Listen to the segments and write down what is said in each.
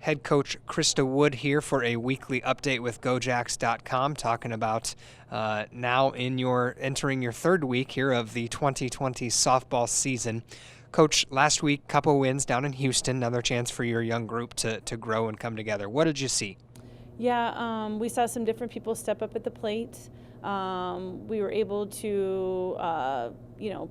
Head coach Krista Wood here for a weekly update with GoJax.com, talking about now entering your third week here of the 2020 softball season. Coach, last week, couple wins down in Houston, another chance for your young group to grow and come together. What did you see? Yeah, we saw some different people step up at the plate. We were able to,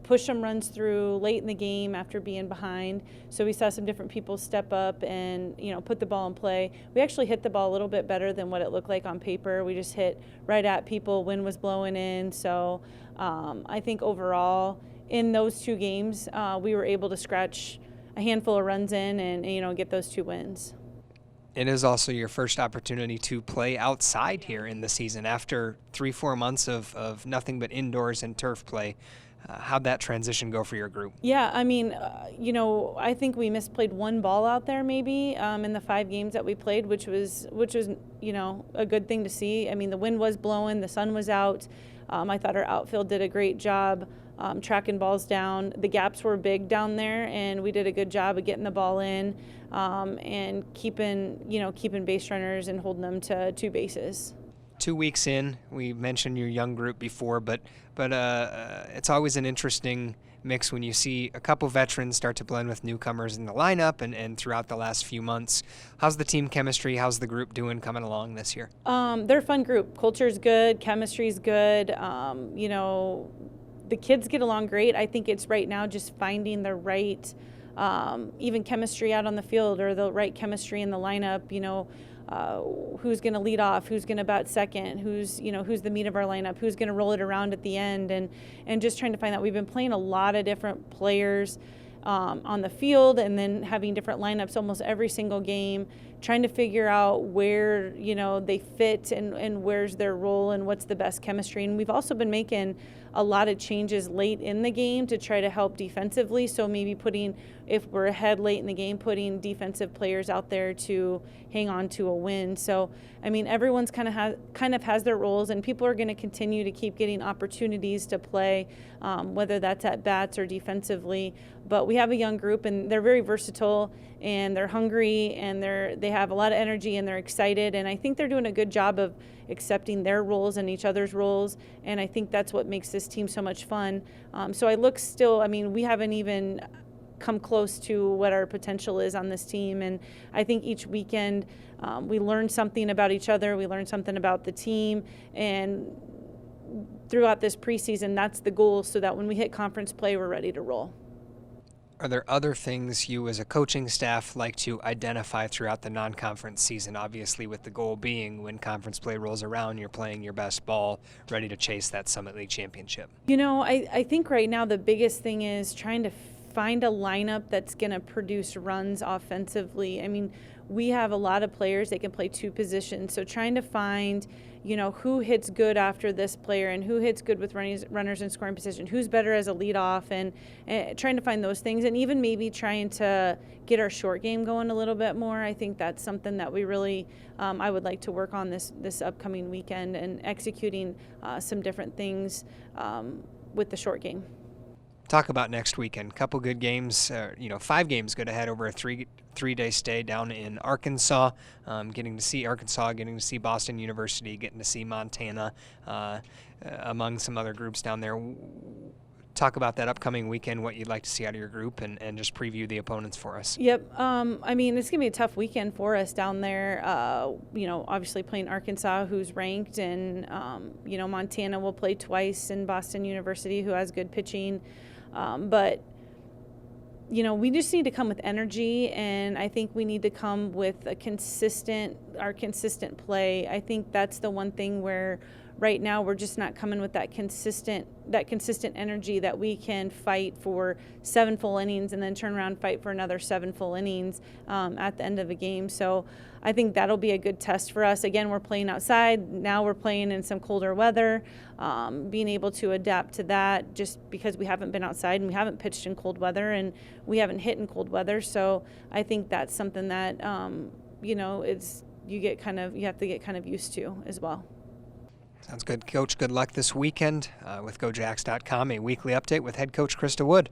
push some runs through late in the game after being behind. So we saw some different people step up and, put the ball in play. We actually hit the ball a little bit better than what it looked like on paper. We just hit right at people. Wind was blowing in. So I think overall in those two games, we were able to scratch a handful of runs in and get those 2 wins. It is also your first opportunity to play outside here in the season after 3-4 months of nothing but indoors and turf play. How'd that transition go for your group? Yeah, I mean, I think we misplayed 1 ball out there maybe in the 5 games that we played, which was a good thing to see. I mean, the wind was blowing, the sun was out. I thought our outfield did a great job tracking balls down. The gaps were big down there, and we did a good job of getting the ball in and keeping base runners and holding them to 2 bases. 2 weeks in, we mentioned your young group before, but it's always an interesting mix when you see a couple veterans start to blend with newcomers in the lineup and throughout the last few months. How's the team chemistry? How's the group doing coming along this year? They're a fun group. Culture's good, chemistry's good. The kids get along great. I think it's right now just finding the right even chemistry out on the field or the right chemistry in the lineup, who's going to lead off, who's going to bat second, who's the meat of our lineup, who's going to roll it around at the end, and just trying to find that. We've been playing a lot of different players on the field and then having different lineups almost every single game, trying to figure out where they fit and where's their role and what's the best chemistry. And we've also been making a lot of changes late in the game to try to help defensively. So maybe if we're ahead late in the game, putting defensive players out there to hang on to a win. So, I mean, everyone's kind of has their roles, and people are going to continue to keep getting opportunities to play, whether that's at bats or defensively. But we have a young group, and they're very versatile, and they're hungry, and they have a lot of energy, and they're excited. And I think they're doing a good job of accepting their roles and each other's roles, and I think that's what makes this team so much fun. We haven't even come close to what our potential is on this team, and I think each weekend we learn something about each other, we learn something about the team, and throughout this preseason, that's the goal, so that when we hit conference play, we're ready to roll. Are there other things you as a coaching staff like to identify throughout the non-conference season? Obviously, with the goal being when conference play rolls around, you're playing your best ball, ready to chase that Summit League championship. I think right now the biggest thing is trying to find a lineup that's going to produce runs offensively. I mean, we have a lot of players that can play 2 positions, so trying to find who hits good after this player and who hits good with runners in scoring position, who's better as a leadoff, and trying to find those things, and even maybe trying to get our short game going a little bit more. I think that's something that we really, I would like to work on this upcoming weekend, and executing some different things with the short game. Talk about next weekend. Couple good games, 5 games good ahead over a three-day stay down in Arkansas. Getting to see Arkansas, getting to see Boston University, getting to see Montana, among some other groups down there. Talk about that upcoming weekend, what you'd like to see out of your group, and just preview the opponents for us. Yep. It's going to be a tough weekend for us down there. Obviously playing Arkansas, who's ranked, and, Montana will play twice, and Boston University, who has good pitching. But we just need to come with energy, and I think we need to come with our consistent play. I think that's the one thing where right now we're just not coming with that consistent energy that we can fight for 7 full innings and then turn around and fight for another 7 full innings at the end of a game. So I think that'll be a good test for us. Again, we're playing outside. Now we're playing in some colder weather, being able to adapt to that just because we haven't been outside and we haven't pitched in cold weather and we haven't hit in cold weather. So I think that's something that, you have to get kind of used to as well. Sounds good, Coach. Good luck this weekend with GoJax.com, a weekly update with head coach Krista Wood.